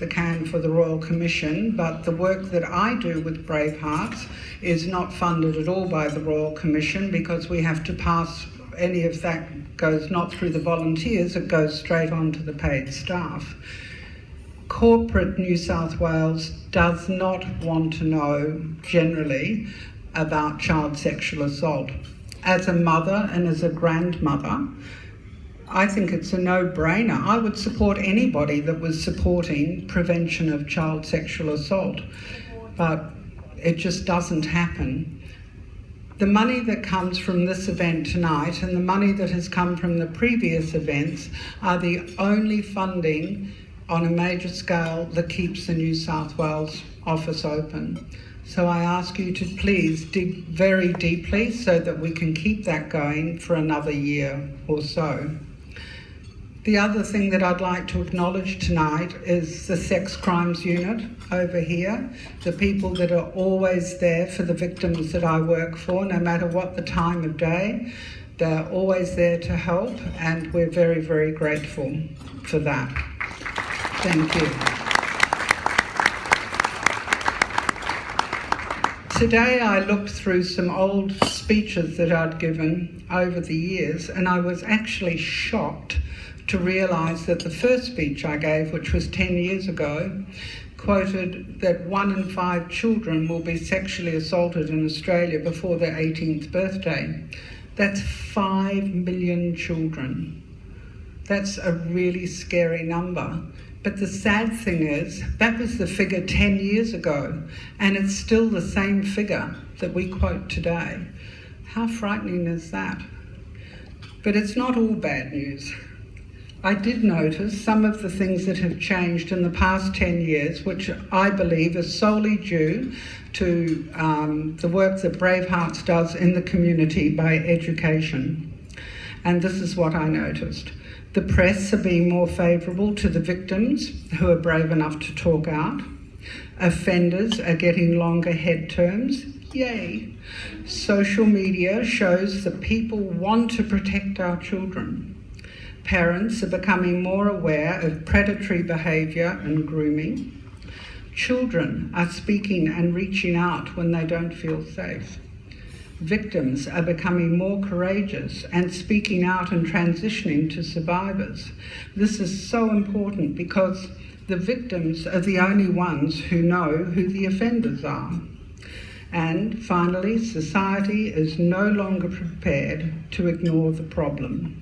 the can for the Royal Commission, but the work that I do with Bravehearts is not funded at all by the Royal Commission, because we have to pass, any of that goes not through the volunteers, it goes straight on to the paid staff. Corporate New South Wales does not want to know generally about child sexual assault. As a mother and as a grandmother, I think it's a no-brainer. I would support anybody that was supporting prevention of child sexual assault, but it just doesn't happen. The money that comes from this event tonight and the money that has come from the previous events are the only funding on a major scale that keeps the New South Wales office open. So I ask you to please dig very deeply so that we can keep that going for another year or so. The other thing that I'd like to acknowledge tonight is the Sex Crimes Unit over here, the people that are always there for the victims that I work for, no matter what the time of day. They're always there to help, and we're very, very grateful for that. Thank you. Today I looked through some old speeches that I'd given over the years, and I was actually shocked to realise that the first speech I gave, which was 10 years ago, quoted that 1 in 5 children will be sexually assaulted in Australia before their 18th birthday. That's 5 million children. That's a really scary number. But the sad thing is, that was the figure 10 years ago, and it's still the same figure that we quote today. How frightening is that? But it's not all bad news. I did notice some of the things that have changed in the past 10 years, which I believe is solely due to the work that Bravehearts does in the community by education. And this is what I noticed. The press are being more favourable to the victims who are brave enough to talk out. Offenders are getting longer head terms. Yay! Social media shows that people want to protect our children. Parents are becoming more aware of predatory behaviour and grooming. Children are speaking and reaching out when they don't feel safe. Victims are becoming more courageous and speaking out and transitioning to survivors. This is so important because the victims are the only ones who know who the offenders are. And finally, society is no longer prepared to ignore the problem.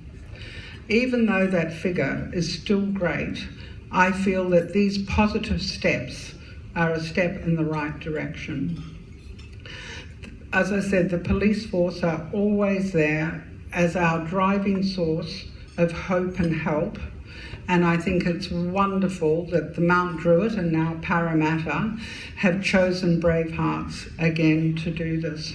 Even though that figure is still great, I feel that these positive steps are a step in the right direction. As I said, the police force are always there as our driving source of hope and help. And I think it's wonderful that the Mount Druitt and now Parramatta have chosen Bravehearts again to do this.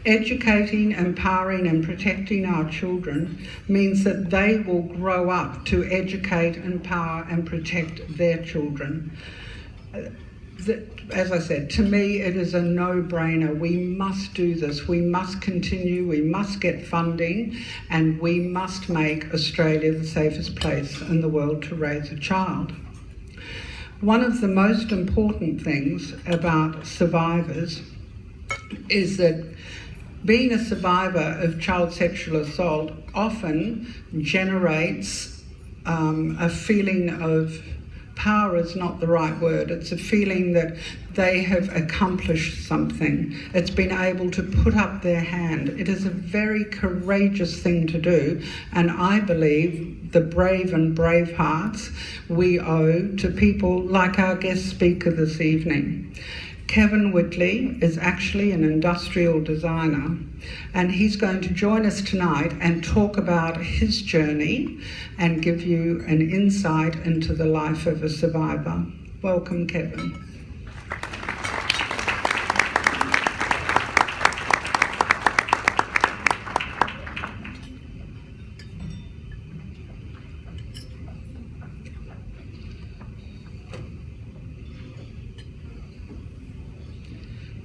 Educating, empowering and protecting our children means that they will grow up to educate, empower and protect their children. As I said, to me it is a no-brainer. We must do this. We must continue. We must get funding, and we must make Australia the safest place in the world to raise a child. One of the most important things about survivors is that being a survivor of child sexual assault often generates a feeling of power is not the right word. It's a feeling that they have accomplished something. It's been able to put up their hand. It is a very courageous thing to do, and I believe the brave and Bravehearts we owe to people like our guest speaker this evening. Kevin Whitley is actually an industrial designer, and he's going to join us tonight and talk about his journey and give you an insight into the life of a survivor. Welcome, Kevin.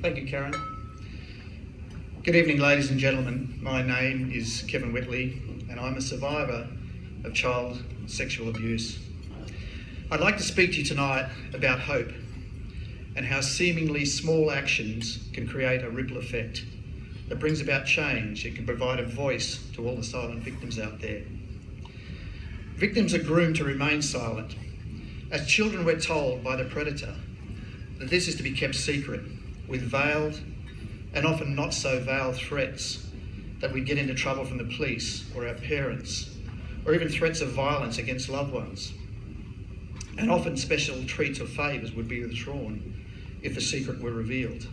Thank you, Karen. Good evening, ladies and gentlemen. My name is Kevin Whitley, and I'm a survivor of child sexual abuse. I'd like to speak to you tonight about hope and how seemingly small actions can create a ripple effect that brings about change. It can provide a voice to all the silent victims out there. Victims are groomed to remain silent. As children, we're told by the predator that this is to be kept secret, with veiled and often not so veiled threats that we'd get into trouble from the police or our parents, or even threats of violence against loved ones. And often special treats or favours would be withdrawn if the secret were revealed.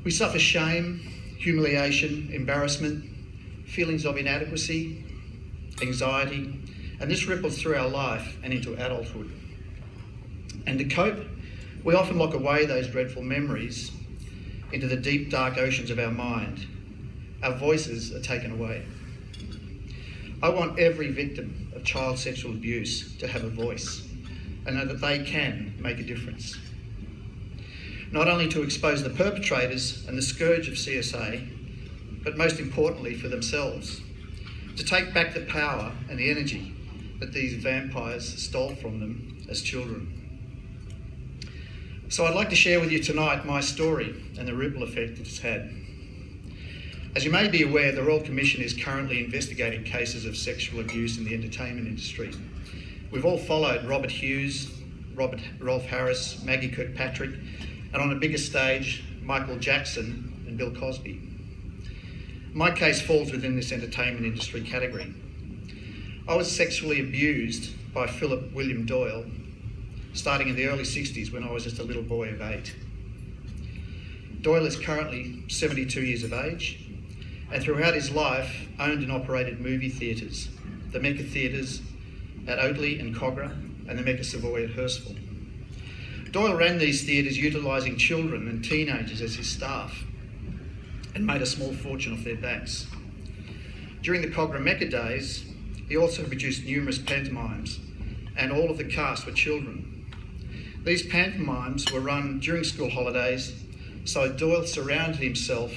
We suffer shame, humiliation, embarrassment, feelings of inadequacy, anxiety, and this ripples through our life and into adulthood. And to cope, we often lock away those dreadful memories into the deep, dark oceans of our mind. Our voices are taken away. I want every victim of child sexual abuse to have a voice and know that they can make a difference. Not only to expose the perpetrators and the scourge of CSA, but most importantly for themselves, to take back the power and the energy that these vampires stole from them as children. So I'd like to share with you tonight my story and the ripple effect it's had. As you may be aware, the Royal Commission is currently investigating cases of sexual abuse in the entertainment industry. We've all followed Robert Hughes, Rolf Harris, Maggie Kirkpatrick, and on a bigger stage, Michael Jackson and Bill Cosby. My case falls within this entertainment industry category. I was sexually abused by Philip William Doyle, starting in the early 60s when I was just a little boy of 8. Doyle is currently 72 years of age, and throughout his life owned and operated movie theatres, the Mecca Theatres at Oatley and Cogra and the Mecca Savoy at Hurstville. Doyle ran these theatres utilising children and teenagers as his staff and made a small fortune off their backs. During the Cogra Mecca days, he also produced numerous pantomimes, and all of the cast were children. These pantomimes were run during school holidays, so Doyle surrounded himself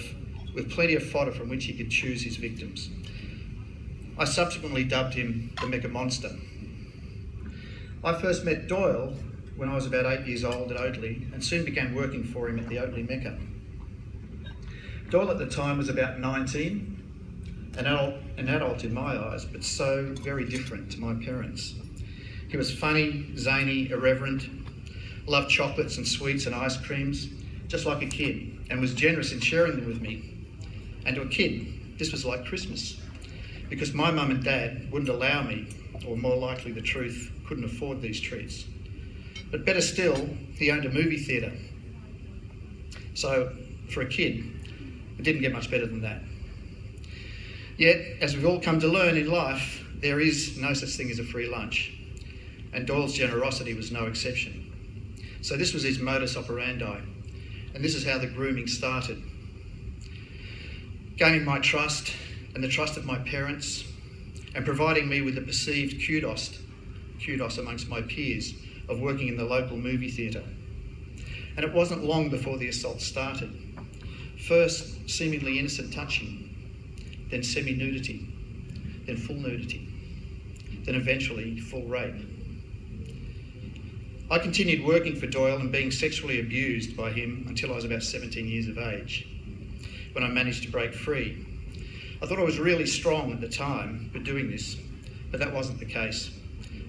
with plenty of fodder from which he could choose his victims. I subsequently dubbed him the Mecca Monster. I first met Doyle when I was about 8 years old at Oatley and soon began working for him at the Oatley Mecca. Doyle at the time was about 19, an adult in my eyes, but so very different to my parents. He was funny, zany, irreverent, loved chocolates and sweets and ice creams, just like a kid, and was generous in sharing them with me. And to a kid, this was like Christmas, because my mum and dad wouldn't allow me, or more likely the truth, couldn't afford these treats. But better still, he owned a movie theatre. So for a kid, it didn't get much better than that. Yet, as we've all come to learn in life, there is no such thing as a free lunch, and Doyle's generosity was no exception. So this was his modus operandi, and this is how the grooming started. Gaining my trust and the trust of my parents, and providing me with the perceived kudos amongst my peers of working in the local movie theatre. And it wasn't long before the assault started. First, seemingly innocent touching, then semi-nudity, then full nudity, then eventually full rape. I continued working for Doyle and being sexually abused by him until I was about 17 years of age, when I managed to break free. I thought I was really strong at the time for doing this, but that wasn't the case.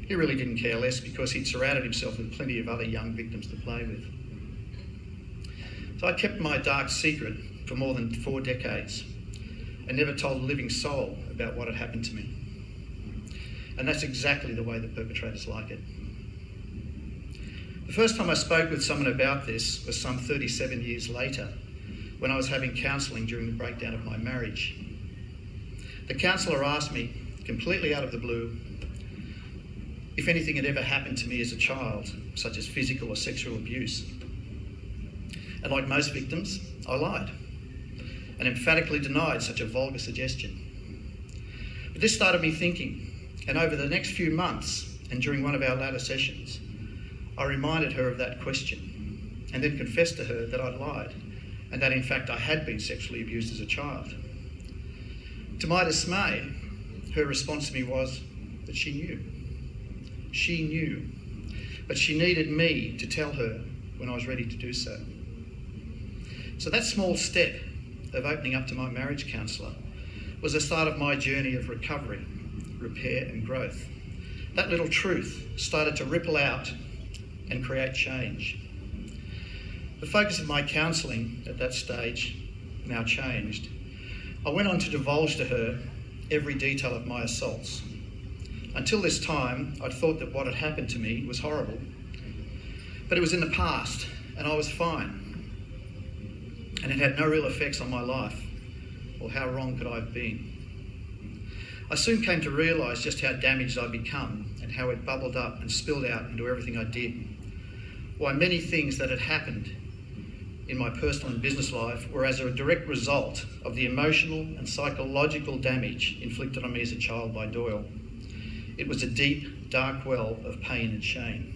He really didn't care less because he'd surrounded himself with plenty of other young victims to play with. So I kept my dark secret for more than 4 decades and never told a living soul about what had happened to me. And that's exactly the way the perpetrators like it. The first time I spoke with someone about this was some 37 years later, when I was having counselling during the breakdown of my marriage. The counsellor asked me, completely out of the blue, if anything had ever happened to me as a child, such as physical or sexual abuse. And like most victims, I lied and emphatically denied such a vulgar suggestion. But this started me thinking, and over the next few months, and during one of our latter sessions, I reminded her of that question and then confessed to her that I'd lied and that in fact I had been sexually abused as a child. To my dismay, her response to me was that she knew. She knew but she needed me to tell her when I was ready to do so. So that small step of opening up to my marriage counsellor was the start of my journey of recovery, repair and growth. That little truth started to ripple out and create change. The focus of my counselling at that stage now changed. I went on to divulge to her every detail of my assaults. Until this time, I'd thought that what had happened to me was horrible, but it was in the past and I was fine. And it had no real effects on my life, or how wrong could I have been? I soon came to realise just how damaged I'd become and how it bubbled up and spilled out into everything I did. Why many things that had happened in my personal and business life were as a direct result of the emotional and psychological damage inflicted on me as a child by Doyle. It was a deep, dark well of pain and shame.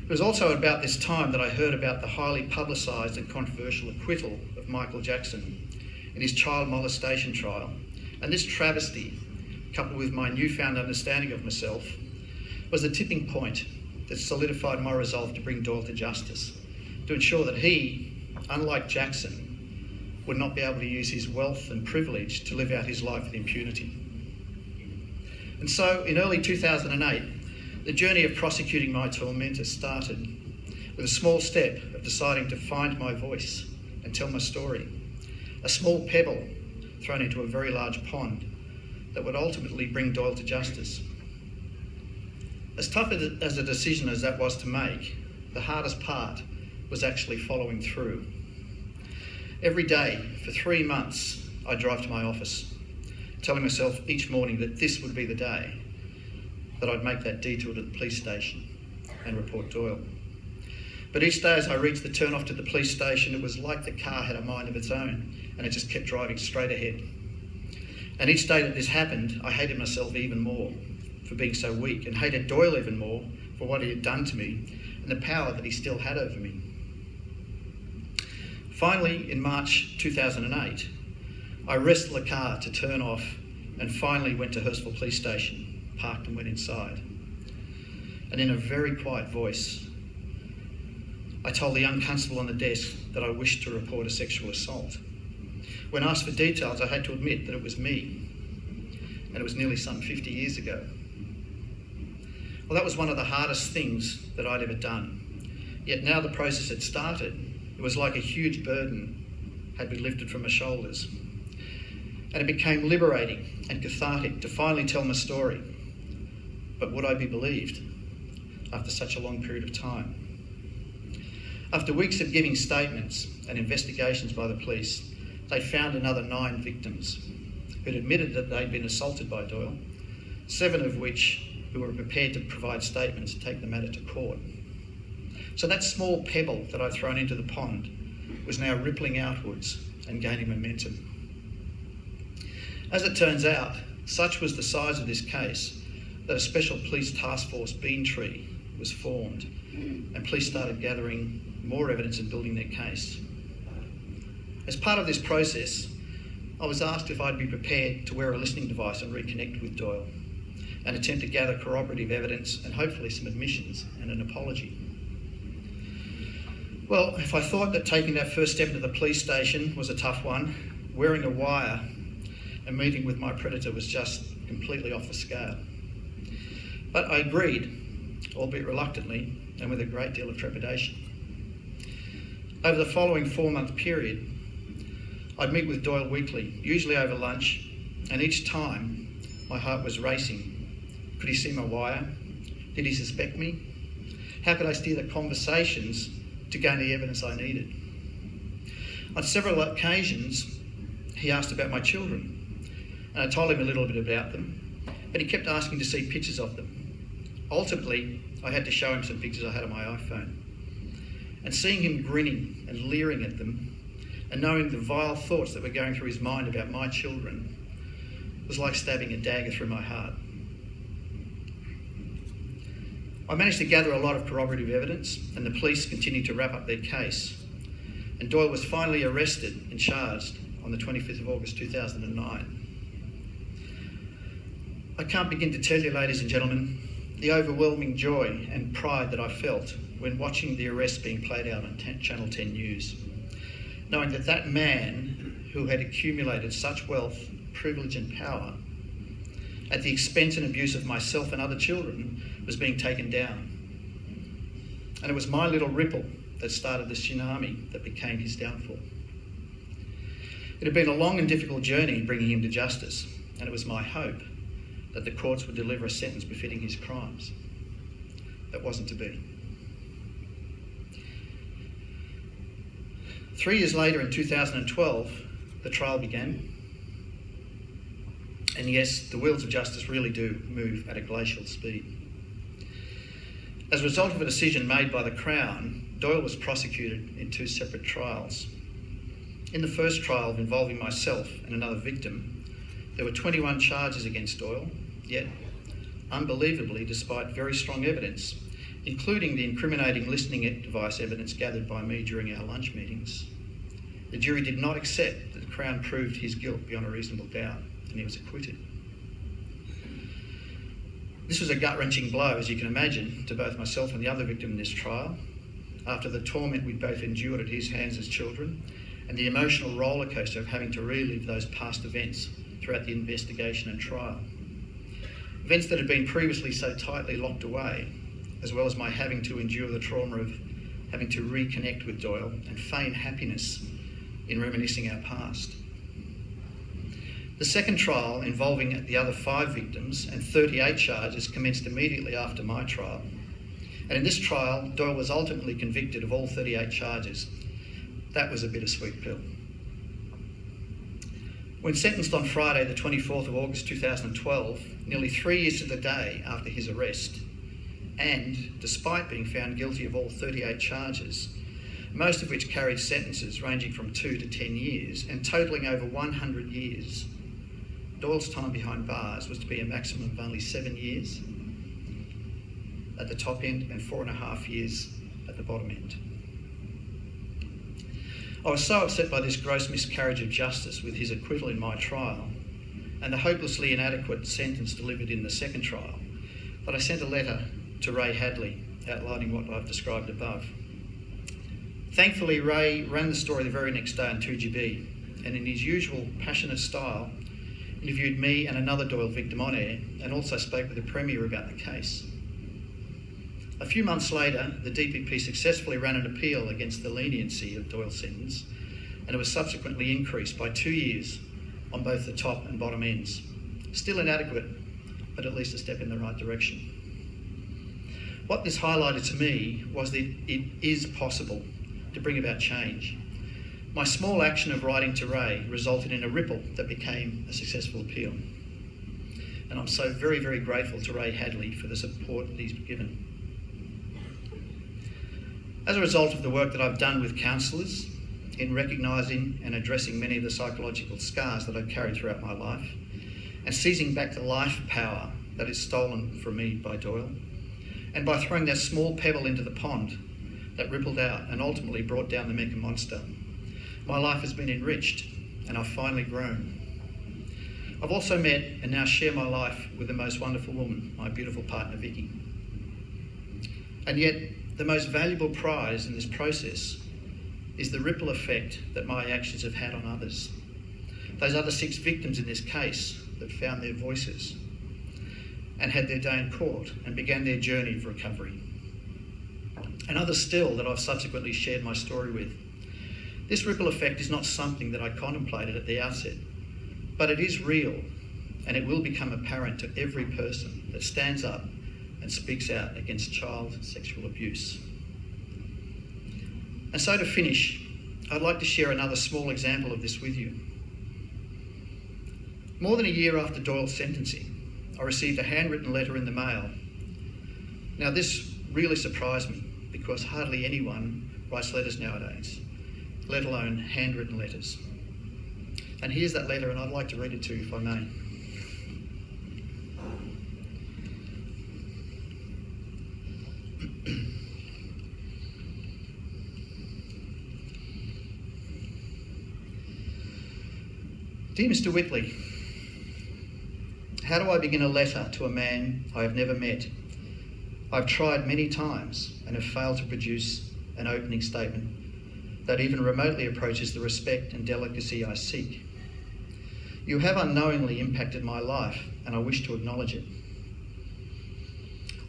It was also about this time that I heard about the highly publicised and controversial acquittal of Michael Jackson in his child molestation trial. And this travesty, coupled with my newfound understanding of myself, was the tipping point that solidified my resolve to bring Doyle to justice, to ensure that he, unlike Jackson, would not be able to use his wealth and privilege to live out his life with impunity. And so, in early 2008, the journey of prosecuting my tormentor started with a small step of deciding to find my voice and tell my story. A small pebble thrown into a very large pond that would ultimately bring Doyle to justice. As tough as a decision as that was to make, the hardest part was actually following through. Every day for 3 months, I'd drive to my office, telling myself each morning that this would be the day that I'd make that detour to the police station and report Doyle. But each day as I reached the turn off to the police station, it was like the car had a mind of its own and it just kept driving straight ahead. And each day that this happened, I hated myself even more for being so weak, and hated Doyle even more for what he had done to me and the power that he still had over me. Finally, in March 2008, I wrestled the car to turn off and finally went to Hurstville Police Station, parked and went inside. And in a very quiet voice, I told the young constable on the desk that I wished to report a sexual assault. When asked for details, I had to admit that it was me, and it was nearly some 50 years ago. Well, that was one of the hardest things that I'd ever done. Yet now the process had started, it was like a huge burden had been lifted from my shoulders. And it became liberating and cathartic to finally tell my story. But would I be believed after such a long period of time? After weeks of giving statements and investigations by the police, they found another 9 victims who'd admitted that they'd been assaulted by Doyle, 7 of which who were prepared to provide statements to take the matter to court. So that small pebble that I'd thrown into the pond was now rippling outwards and gaining momentum. As it turns out, such was the size of this case that a special police task force, Bean Tree, was formed, and police started gathering more evidence and building their case. As part of this process, I was asked if I'd be prepared to wear a listening device and reconnect with Doyle and attempt to gather corroborative evidence and hopefully some admissions and an apology. Well, if I thought that taking that first step into the police station was a tough one, wearing a wire and meeting with my predator was just completely off the scale. But I agreed, albeit reluctantly and with a great deal of trepidation. Over the following 4-month period, I'd meet with Doyle weekly, usually over lunch, and each time my heart was racing. Could he see my wire? Did he suspect me? How could I steer the conversations to gain the evidence I needed? On several occasions, he asked about my children, and I told him a little bit about them, but he kept asking to see pictures of them. Ultimately, I had to show him some pictures I had on my iPhone. And seeing him grinning and leering at them, and knowing the vile thoughts that were going through his mind about my children, was like stabbing a dagger through my heart. I managed to gather a lot of corroborative evidence, and the police continued to wrap up their case. And Doyle was finally arrested and charged on the 25th of August 2009. I can't begin to tell you, ladies and gentlemen, the overwhelming joy and pride that I felt when watching the arrest being played out on Channel 10 News, knowing that that man who had accumulated such wealth, privilege and power at the expense and abuse of myself and other children was being taken down. And it was my little ripple that started the tsunami that became his downfall. It had been a long and difficult journey bringing him to justice, and it was my hope that the courts would deliver a sentence befitting his crimes. That wasn't to be. 3 years later, in 2012, the trial began. And yes, the wheels of justice really do move at a glacial speed. As a result of a decision made by the Crown, Doyle was prosecuted in 2 separate trials. In the first trial involving myself and another victim, there were 21 charges against Doyle, yet, unbelievably, despite very strong evidence, including the incriminating listening device evidence gathered by me during our lunch meetings, the jury did not accept that the Crown proved his guilt beyond a reasonable doubt, and he was acquitted. This was a gut-wrenching blow, as you can imagine, to both myself and the other victim in this trial, after the torment we both endured at his hands as children, and the emotional rollercoaster of having to relive those past events throughout the investigation and trial. Events that had been previously so tightly locked away, as well as my having to endure the trauma of having to reconnect with Doyle and feign happiness in reminiscing our past. The second trial, involving the other 5 victims and 38 charges, commenced immediately after my trial. And in this trial, Doyle was ultimately convicted of all 38 charges. That was a bittersweet pill. When sentenced on Friday, the 24th of August 2012, nearly 3 years to the day after his arrest, and despite being found guilty of all 38 charges, most of which carried sentences ranging from 2 to 10 years and totalling over 100 years, Doyle's time behind bars was to be a maximum of only 7 years at the top end and 4.5 years at the bottom end. I was so upset by this gross miscarriage of justice with his acquittal in my trial and the hopelessly inadequate sentence delivered in the second trial that I sent a letter to Ray Hadley outlining what I've described above. Thankfully, Ray ran the story the very next day on 2GB, and in his usual passionate style, interviewed me and another Doyle victim on air, and also spoke with the Premier about the case. A few months later, the DPP successfully ran an appeal against the leniency of Doyle's sentence, and it was subsequently increased by 2 years on both the top and bottom ends. Still inadequate, but at least a step in the right direction. What this highlighted to me was that it is possible to bring about change. My small action of writing to Ray resulted in a ripple that became a successful appeal. And I'm so very, very grateful to Ray Hadley for the support that he's given. As a result of the work that I've done with counsellors in recognising and addressing many of the psychological scars that I've carried throughout my life, and seizing back the life power that is stolen from me by Doyle, and by throwing that small pebble into the pond that rippled out and ultimately brought down the mega monster, my life has been enriched and I've finally grown. I've also met and now share my life with the most wonderful woman, my beautiful partner Vicky. And yet, the most valuable prize in this process is the ripple effect that my actions have had on others. Those other 6 victims in this case that found their voices and had their day in court and began their journey of recovery. And others still that I've subsequently shared my story with. This ripple effect is not something that I contemplated at the outset, but it is real, and it will become apparent to every person that stands up and speaks out against child sexual abuse. And so to finish, I'd like to share another small example of this with you. More than a year after Doyle's sentencing, I received a handwritten letter in the mail. Now this really surprised me because hardly anyone writes letters nowadays, let alone handwritten letters. And here's that letter, and I'd like to read it to you if I may. Dear Mr. Whitley, how do I begin a letter to a man I have never met I've tried many times and have failed to produce an opening statement that even remotely approaches the respect and delicacy I seek. You have unknowingly impacted my life, and I wish to acknowledge it.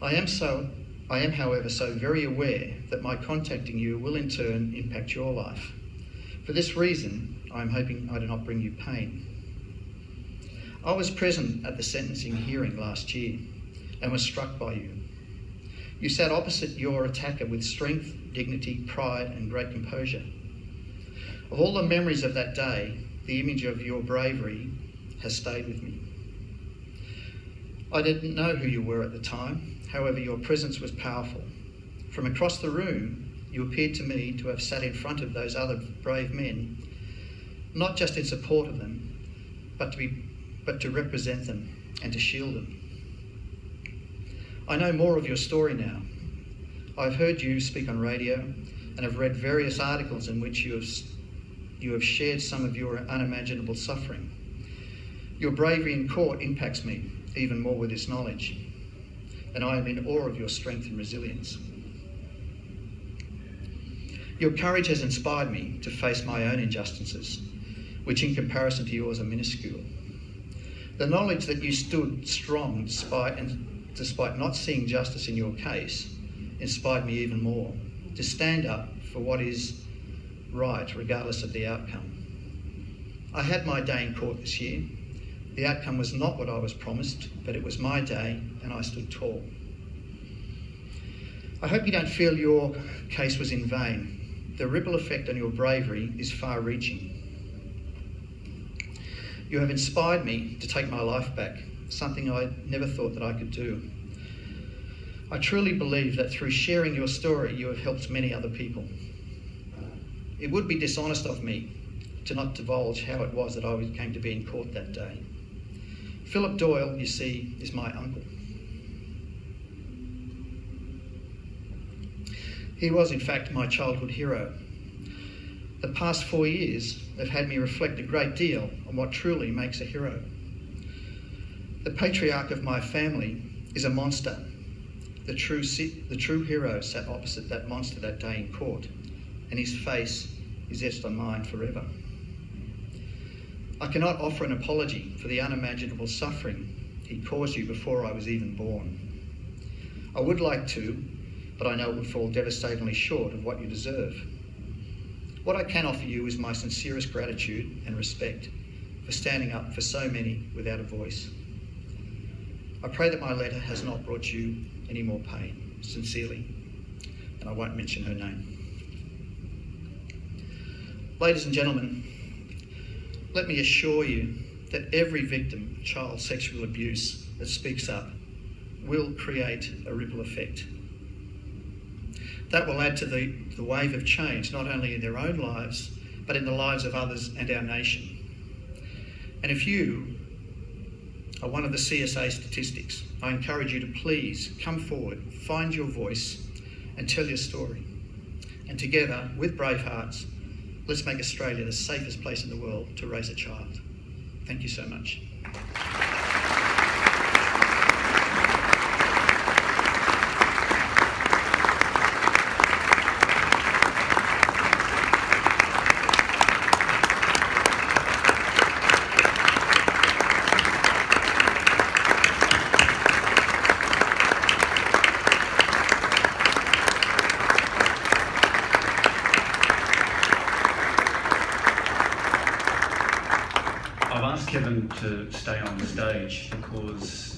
I am, however, so very aware that my contacting you will in turn impact your life. For this reason, I am hoping I do not bring you pain. I was present at the sentencing hearing last year and was struck by you. You sat opposite your attacker with strength, dignity, pride, and great composure. Of all the memories of that day, the image of your bravery has stayed with me. I didn't know who you were at the time, however, your presence was powerful. From across the room, you appeared to me to have sat in front of those other brave men, not just in support of them, but to represent them and to shield them. I know more of your story now. I've heard you speak on radio and have read various articles in which you have shared some of your unimaginable suffering. Your bravery in court impacts me even more with this knowledge, and I am in awe of your strength and resilience. Your courage has inspired me to face my own injustices, which in comparison to yours are minuscule. The knowledge that you stood strong despite not seeing justice in your case inspired me even more to stand up for what is right regardless of the outcome. I had my day in court this year. The outcome was not what I was promised, but it was my day and I stood tall. I hope you don't feel your case was in vain. The ripple effect on your bravery is far-reaching. You have inspired me to take my life back, something I never thought that I could do. I truly believe that through sharing your story, you have helped many other people. It would be dishonest of me to not divulge how it was that I came to be in court that day. Philip Doyle, you see, is my uncle. He was, in fact, my childhood hero. The past 4 years have had me reflect a great deal on what truly makes a hero. The patriarch of my family is a monster. The true hero sat opposite that monster that day in court, and his face is etched on mine forever. I cannot offer an apology for the unimaginable suffering he caused you before I was even born. I would like to, but I know it would fall devastatingly short of what you deserve. What I can offer you is my sincerest gratitude and respect for standing up for so many without a voice. I pray that my letter has not brought you any more pain. Sincerely, and I won't mention her name. Ladies and gentlemen, let me assure you that every victim of child sexual abuse that speaks up will create a ripple effect. That will add to the wave of change, not only in their own lives, but in the lives of others and our nation. And if you are one of the CSA statistics, I encourage you to please come forward, find your voice, and tell your story. And together, with Bravehearts, let's make Australia the safest place in the world to raise a child. Thank you so much. I've asked Kevin to stay on the stage because